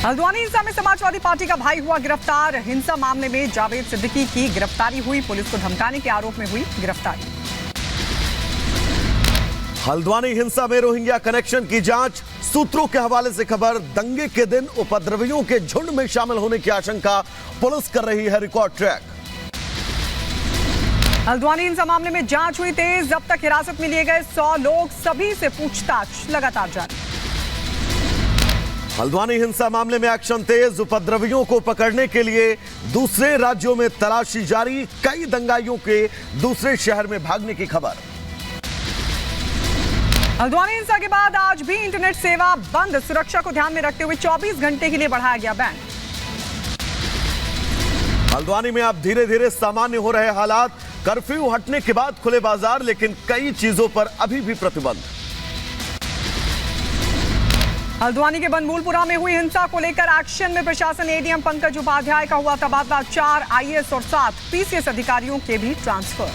हल्द्वानी हिंसा में समाजवादी पार्टी का भाई हुआ गिरफ्तार। हिंसा मामले में जावेद सिद्दीकी की गिरफ्तारी हुई। पुलिस को धमकाने के आरोप में हुई गिरफ्तारी। हल्द्वानी हिंसा में रोहिंग्या कनेक्शन की जांच। सूत्रों के हवाले से खबर, दंगे के दिन उपद्रवियों के झुंड में शामिल होने की आशंका, पुलिस कर रही है रिकॉर्ड ट्रैक। हल्द्वानी हिंसा मामले में जांच हुई तेज। अब तक हिरासत में लिए गए 100 लोग, सभी से पूछताछ लगातार जारी। हल्द्वानी हिंसा मामले में एक्शन तेज। उपद्रवियों को पकड़ने के लिए दूसरे राज्यों में तलाशी जारी। कई दंगाइयों के दूसरे शहर में भागने की खबर। हल्द्वानी हिंसा के बाद आज भी इंटरनेट सेवा बंद। सुरक्षा को ध्यान में रखते हुए 24 घंटे के लिए बढ़ाया गया बैन। हल्द्वानी में अब धीरे धीरे सामान्य हो रहे हालात। कर्फ्यू हटने के बाद खुले बाजार, लेकिन कई चीजों पर अभी भी प्रतिबंध। हल्द्वानी के बनमूलपुरा में हुई हिंसा को लेकर एक्शन में प्रशासन। एडीएम पंकज उपाध्याय का हुआ तबादला। 4 आईएएस और 7 पीसीएस अधिकारियों के भी ट्रांसफर।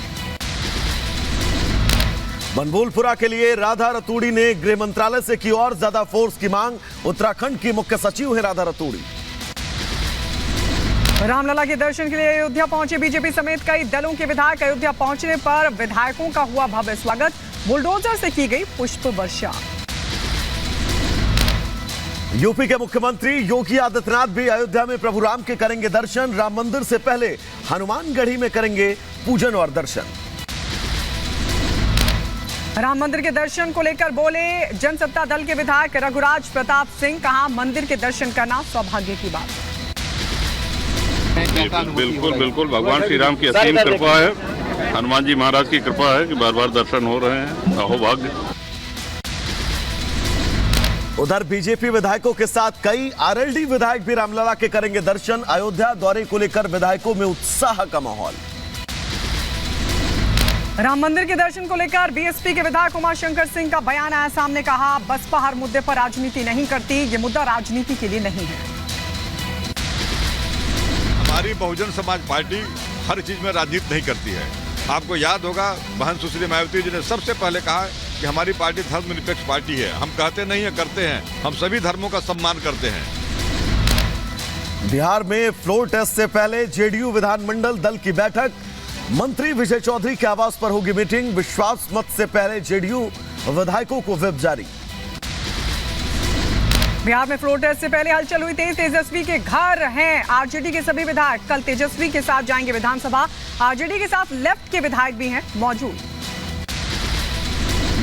बनमूलपुरा के लिए राधा रतूड़ी ने गृह मंत्रालय से की और ज्यादा फोर्स की मांग। उत्तराखंड की मुख्य सचिव है राधा रतूड़ी। रामलला के दर्शन के लिए अयोध्या पहुंचे बीजेपी समेत कई दलों के विधायक। अयोध्या पहुंचने पर विधायकों का हुआ भव्य स्वागत। बुलडोजर से की गई पुष्प वर्षा। यूपी के मुख्यमंत्री योगी आदित्यनाथ भी अयोध्या में प्रभु राम के करेंगे दर्शन। राम मंदिर से पहले हनुमानगढ़ी में करेंगे पूजन और दर्शन। राम मंदिर के दर्शन को लेकर बोले जनसत्ता दल के विधायक रघुराज प्रताप सिंह। कहा, मंदिर के दर्शन करना सौभाग्य की बात। बिल्कुल बिल्कुल, भगवान श्री राम की असीम कृपा है, हनुमान जी महाराज की कृपा है कि बार बार दर्शन हो रहे हैं। अहोभाग्य। उधर बीजेपी विधायकों के साथ कई आरएलडी विधायक भी रामलला के करेंगे दर्शन। अयोध्या दौरे को लेकर विधायकों में उत्साह का माहौल। राम मंदिर के दर्शन को लेकर बीएसपी के विधायक उमाशंकर सिंह का बयान आया सामने। कहा, बसपा हर मुद्दे पर राजनीति नहीं करती, ये मुद्दा राजनीति के लिए नहीं है। हमारी बहुजन समाज पार्टी हर चीज में राजनीति नहीं करती है। आपको याद होगा बहन सुश्री मायावती जी ने सबसे पहले कहा कि हमारी पार्टी धर्मनिरपेक्ष पार्टी है। हम कहते नहीं है, करते हैं। हम सभी धर्मों का सम्मान करते हैं। बिहार में फ्लोर टेस्ट से पहले जेडीयू विधानमंडल दल की बैठक। मंत्री विजय चौधरी के आवास पर होगी मीटिंग। विश्वास मत से पहले जेडीयू विधायकों को व्हिप जारी। बिहार में फ्लोर टेस्ट से पहले हलचल हुई तेज। तेजस्वी के घर हैं आरजेडी के सभी विधायक। कल तेजस्वी के साथ जाएंगे विधानसभा। आरजेडी के साथ लेफ्ट के विधायक भी हैं मौजूद।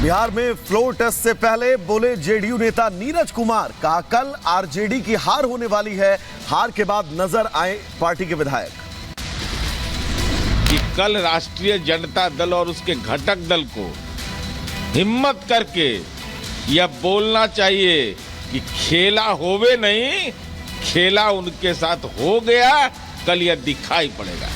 बिहार में फ्लोर टेस्ट से पहले बोले जेडीयू नेता नीरज कुमार। कहा, कल आरजेडी की हार होने वाली है। हार के बाद नजर आए पार्टी के विधायक। कि कल राष्ट्रीय जनता दल और उसके घटक दल को हिम्मत करके यह बोलना चाहिए कि खेला होवे नहीं, खेला उनके साथ हो गया। कल यह दिखाई पड़ेगा।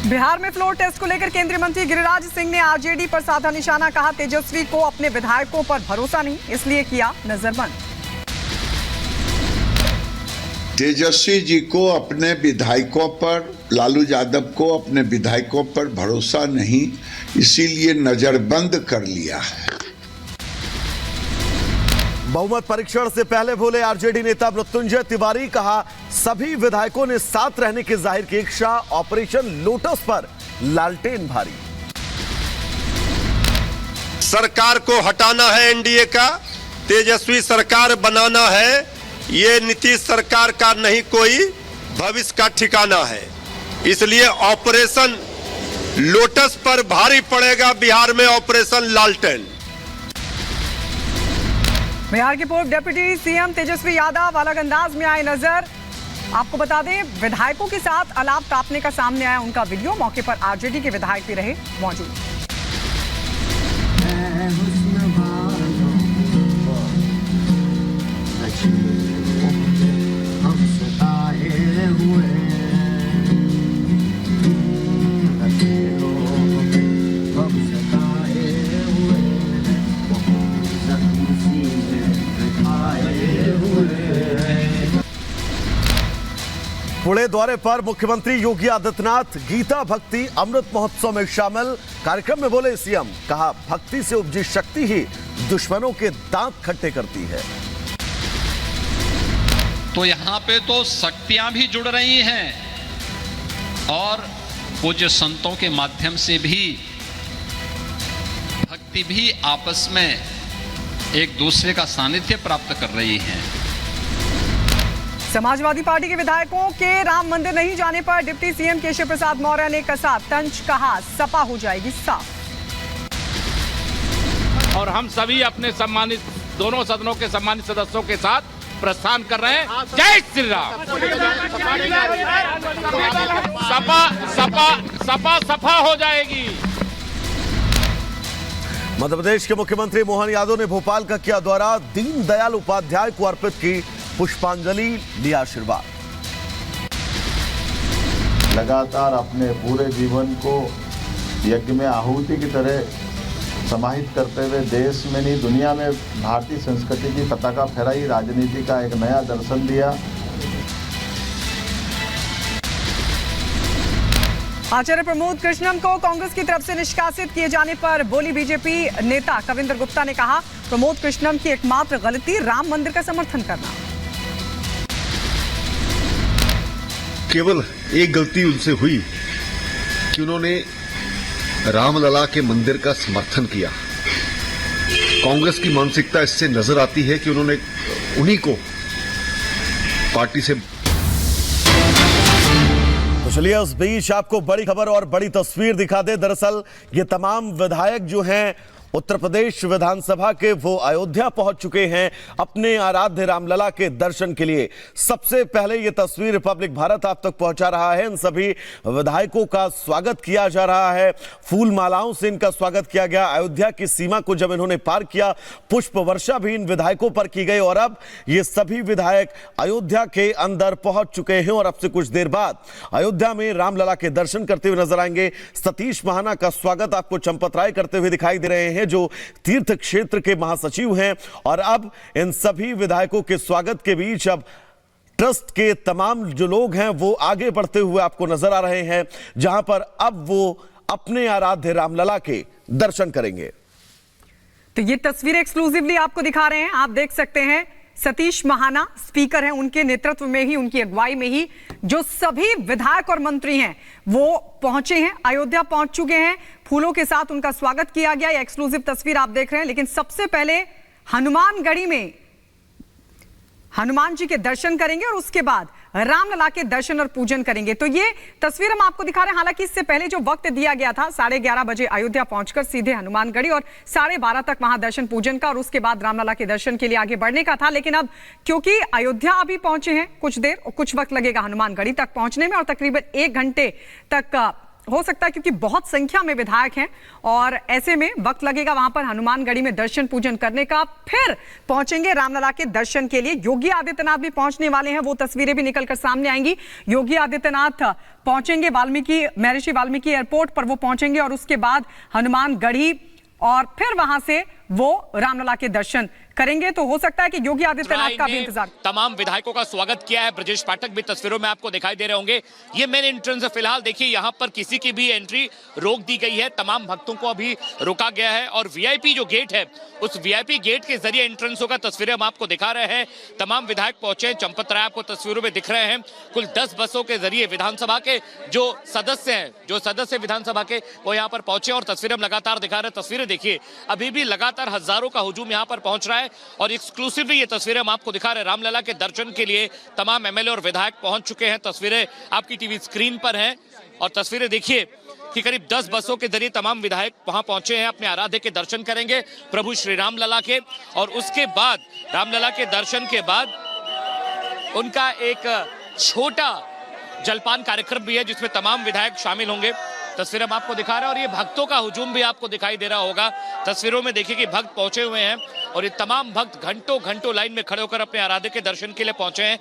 बिहार में फ्लोर टेस्ट को लेकर केंद्रीय मंत्री गिरिराज सिंह ने आरजेडी पर साधा निशाना। कहा, तेजस्वी को अपने विधायकों पर भरोसा नहीं, इसलिए किया नजरबंद। तेजस्वी जी को अपने विधायकों पर, लालू यादव को अपने विधायकों पर भरोसा नहीं, इसीलिए नजरबंद कर लिया है। बहुमत परीक्षण से पहले बोले आरजेडी नेता मृत्युंजय तिवारी। कहा, सभी विधायकों ने साथ रहने की जाहिर की इच्छा। ऑपरेशन लोटस पर लालटेन भारी। सरकार को हटाना है एनडीए का, तेजस्वी सरकार बनाना है। ये नीतीश सरकार का नहीं कोई भविष्य का ठिकाना है। इसलिए ऑपरेशन लोटस पर भारी पड़ेगा बिहार में ऑपरेशन लालटेन। बिहार के पूर्व डिप्टी सीएम तेजस्वी यादव अलग अंदाज में आए नजर। आपको बता दें, विधायकों के साथ अलाव तापने का सामने आया उनका वीडियो। मौके पर आरजेडी के विधायक भी रहे मौजूद। पुणे दौरे पर मुख्यमंत्री योगी आदित्यनाथ गीता भक्ति अमृत महोत्सव में शामिल। कार्यक्रम में बोले सीएम। कहा, भक्ति से उपजी शक्ति ही दुश्मनों के दांत खट्टे करती है। तो यहाँ पे तो शक्तियां भी जुड़ रही हैं और पूज्य संतों के माध्यम से भी भक्ति भी आपस में एक दूसरे का सानिध्य प्राप्त कर रही हैं। समाजवादी पार्टी के विधायकों के राम मंदिर नहीं जाने पर डिप्टी सीएम केशव प्रसाद मौर्य ने कसा तंज, कहा सपा हो जाएगी साफ। और हम सभी अपने सम्मानित दोनों सदनों के सम्मानित सदस्यों के साथ प्रस्थान कर रहे हैं। जय श्री राम। सपा हो जाएगी। मध्य प्रदेश के मुख्यमंत्री मोहन यादव ने भोपाल का किया दौरा, दीनदयाल उपाध्याय को अर्पित की पुष्पांजलि, लिया आशीर्वाद। लगातार अपने पूरे जीवन को यज्ञ में आहुति की तरह समाहित करते हुए देश में नहीं दुनिया में भारतीय संस्कृति की पताका फहराई, राजनीति का एक नया दर्शन दिया। आचार्य प्रमोद कृष्णम को कांग्रेस की तरफ से निष्कासित किए जाने पर बोली बीजेपी नेता कविंद्र गुप्ता ने कहा, प्रमोद कृष्णम की एकमात्र गलती राम मंदिर का समर्थन करना। केवल एक गलती उनसे हुई कि उन्होंने रामलला के मंदिर का समर्थन किया। कांग्रेस की मानसिकता इससे नजर आती है कि उन्होंने उन्हीं को पार्टी से। तो चलिए उस बीच आपको बड़ी खबर और बड़ी तस्वीर दिखा दे। दरअसल ये तमाम विधायक जो हैं उत्तर प्रदेश विधानसभा के, वो अयोध्या पहुंच चुके हैं अपने आराध्य रामलला के दर्शन के लिए। सबसे पहले ये तस्वीर रिपब्लिक भारत आप तक पहुंचा रहा है। इन सभी विधायकों का स्वागत किया जा रहा है, फूल मालाओं से इनका स्वागत किया गया। अयोध्या की सीमा को जब इन्होंने पार किया, पुष्प वर्षा भी इन विधायकों पर की गई और अब ये सभी विधायक अयोध्या के अंदर पहुंच चुके हैं और अब से कुछ देर बाद अयोध्या में रामलला के दर्शन करते हुए नजर आएंगे। सतीश महाना का स्वागत आपको चंपत राय करते हुए दिखाई दे रहे हैं, जो तीर्थ क्षेत्र के महासचिव हैं। और अब इन सभी विधायकों के स्वागत के बीच अब ट्रस्ट के तमाम जो लोग हैं वो आगे बढ़ते हुए आपको नजर आ रहे हैं, जहां पर अब वो अपने आराध्य रामलला के दर्शन करेंगे। तो ये तस्वीर एक्सक्लूसिवली आपको दिखा रहे हैं, आप देख सकते हैं। सतीश महाना स्पीकर हैं, उनके नेतृत्व में ही, उनकी अगुवाई में ही जो सभी विधायक और मंत्री हैं वो पहुंचे हैं, अयोध्या पहुंच चुके हैं। फूलों के साथ उनका स्वागत किया गया। एक्सक्लूसिव तस्वीर आप देख रहे हैं। लेकिन सबसे पहले हनुमानगढ़ी में हनुमान जी के दर्शन करेंगे और उसके बाद रामलला के दर्शन और पूजन करेंगे। तो ये तस्वीर हम आपको दिखा रहे हैं। हालांकि इससे पहले जो वक्त दिया गया था 11:30 बजे अयोध्या पहुंचकर सीधे हनुमानगढ़ी और 12:30 तक वहां दर्शन पूजन का और उसके बाद रामलला के दर्शन के लिए आगे बढ़ने का था। लेकिन अब क्योंकि अयोध्या अभी पहुंचे हैं, कुछ देर और कुछ वक्त लगेगा हनुमानगढ़ी तक पहुंचने में और तकरीबन 1 घंटे तक हो सकता है, क्योंकि बहुत संख्या में विधायक हैं और ऐसे में वक्त लगेगा वहां पर हनुमानगढ़ी में दर्शन पूजन करने का। फिर पहुंचेंगे रामलला के दर्शन के लिए। योगी आदित्यनाथ भी पहुंचने वाले हैं, वो तस्वीरें भी निकलकर सामने आएंगी। योगी आदित्यनाथ पहुंचेंगे महर्षि वाल्मीकि एयरपोर्ट पर वो पहुंचेंगे और उसके बाद हनुमानगढ़ी और फिर वहां से वो रामलला के दर्शन करेंगे। तो हो सकता है कि योगी आदित्यनाथ का भी इंतजार। तमाम विधायकों का स्वागत किया है। ब्रजेश पाठक भी तस्वीरों में आपको दिखाई दे रहे होंगे। ये मेन एंट्रेंस है। फिलहाल देखिए यहाँ पर किसी की भी एंट्री रोक दी गई है, तमाम भक्तों को अभी रोका गया है और वीआईपी जो गेट है उस वीआईपी गेट के जरिए एंट्रेंस होगा। तस्वीरें हम आपको दिखा रहे हैं। तमाम विधायक पहुंचे। चंपत राय आपको तस्वीरों में दिख रहे हैं। कुल 10 बसों के जरिए विधानसभा के जो सदस्य विधानसभा के वो यहाँ पर पहुंचे और तस्वीरें हम लगातार दिखा रहे हैं। तस्वीरें देखिए, अभी भी लगातार हजारों का हुजूम यहाँ पर पहुंच रहा है और एक्सक्लूसिवली ये तस्वीरें हम आपको दिखा रहे हैं। रामलला के दर्शन के लिए तमाम एमएलए और विधायक पहुंच चुके हैं। तस्वीरें आपकी टीवी स्क्रीन पर हैं और तस्वीरें देखिए कि करीब 10 बसों के जरिए तमाम विधायक वहां पहुंचे हैं, अपने आराध्य के दर्शन करेंगे प्रभु श्री रामलला के। और उसके बाद रामलला के दर्शन के बाद उनका एक छोटा जलपान कार्यक्रम भी है जिसमें तमाम विधायक शामिल होंगे। तस्वीरें हम आपको दिखा रहे हैं और ये भक्तों का हुजूम भी आपको दिखाई दे रहा होगा। तस्वीरों में देखिए कि भक्त पहुंचे हुए हैं और ये तमाम भक्त घंटों लाइन में खड़े होकर अपने आराध्य के दर्शन के लिए पहुंचे हैं।